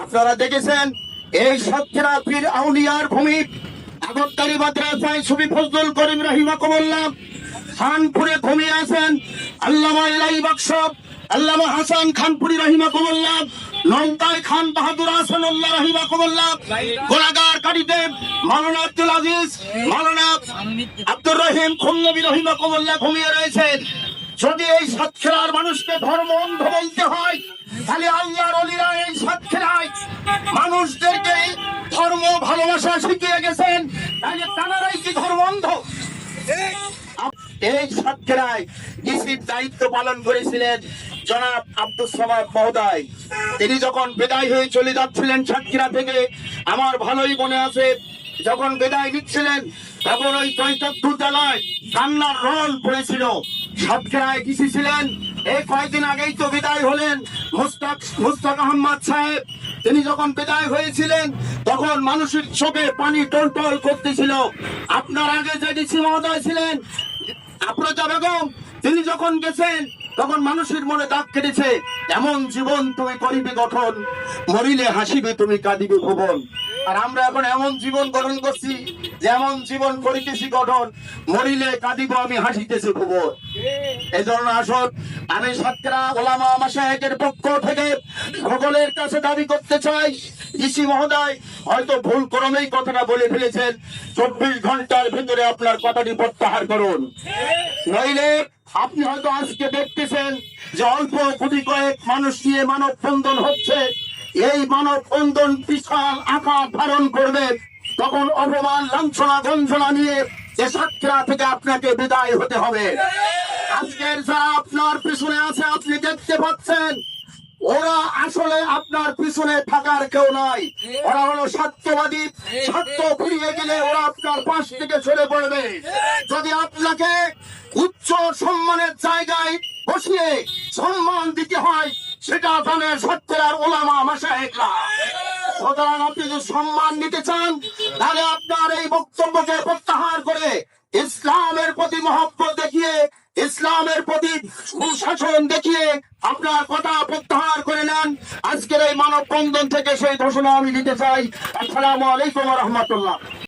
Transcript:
আপনারা দেখেছেন এই সাতক্ষীরা পীর আউলিয়ার ভূমি আগরতলী মাদ্রাসায় সুফি ফজলুল করিম রাহিমাহুল্লাহ খানপুরে ঘুমিয়ে আছেন আল্লামা ইলাহি বক্স আল্লামা হাসান খানপুরি রাহিমাহুল্লাহ, নওতায় খান বাহাদুর হাসানুল্লাহ রাহিমাহুল্লাহ, গোলাগার কাটিতে মাওলানা আব্দুল আজিজ, মাওলানা আব্দুর রহিম খুলনবী রাহিমাহুল্লাহ ঘুমিয়ে রয়েছেন। যদি এই সাতক্ষীরার মানুষকে ধর্ম অন্ধ বলতে হয়, তাহলে আল্লাহর ওলিরা এই সাতক্ষীরায় মানুষদেরকে ধর্ম ভালোবাসা শিখিয়ে গেছেন, তাহলে তারাই কি ধর্ম অন্ধ? এই সাতক্ষীরায় ডিসির দায়িত্ব পালন করেছিলেন জনাব আব্দুস সামাদ মহোদয়। তিনি যখন বিদায় হয়ে চলে যাচ্ছিলেন সাতক্ষীরা থেকে, আমার ভালোই মনে আছে, যখন বিদায় নিচ্ছিলেন তখন ওই ৭৪ জেলায় কান্নার রোল পড়েছিল। সাতক্ষীরায় ডিসি ছিলেন, এই কয়েকদিন আগেই তো বিদায় হলেন মুস্তাক আহমদ সাহেব। তিনি যখন বিদায় হয়েছিলেন তখন মানুষের চোখে পানি টলটল করতেছিল। আপনার আগে যে ডিসি মহোদয় ছিলেন আফরোজা বেগম, তিনি যখন গেছেন তখন মানুষের মনে দাগ কেটেছে, এমন জীবন তুমি করিবে গঠন, মরিলে হাসিবে তুমি কাঁদিবে ভুবন। আর আমরা এখন এমন জীবন গঠন করছি, যেমন জীবন করিতেছি গঠন, মরিলে কাঁদিব আমি হাসিতেছি ভুবন। এই ধরনের আসন আমি সাতক্ষীরা ওলামা মাশায়েখের পক্ষ থেকে সকলের কাছে দাবি করতে চাই, ডিসি মহোদয় হয়তো ভুল ক্রমেই কথাটা বলে ফেলেছেন, ২৪ ঘন্টার ভিতরে আপনার কথাটি প্রত্যাহার করুন। নইলে আপনি হয়তো আজকে দেখতেছেন যে অল্প কোটি কয়েক মানুষ নিয়ে মানববন্ধন হচ্ছে, এই মানববন্ধন বিশাল আকার ধারণ করবে, তখন অপমান লাঞ্ছনা গঞ্জনা নিয়ে এ সাতক্ষীরা থেকে আপনাকে বিদায় হতে হবে। আজকের যারা আপনার পিছনে আছে আপনি দেখতে পাচ্ছেন, ওরা আসলে আপনার পিছনে থাকার কেউ নয়, ওরা হলো সত্যবাদী। সত্য ফিরিয়ে গেলে ওরা আপনার পাশ থেকে চলে পড়বে। যদি আপনাকে উচ্চ সম্মানের জায়গায় বসিয়ে সম্মান দিতে হয়, সেটা জানে সাতক্ষীরার ওলামা মাশায়েখরা। সুতরাং আপনি যদি সম্মান নিতে চান, তাহলে আপনার এই বক্তব্যকে প্রত্যাহার করে ইসলামের প্রতি মহব্বত দেখিয়ে, ইসলামের প্রতি সুশাসন দেখিয়ে আপনার কথা প্রত্যাহার করে নেন। আজকের এই মানববন্ধন থেকে সেই ঘোষণা আমি দিতে চাই। আসসালামু আলাইকুম ওয়া রাহমাতুল্লাহ।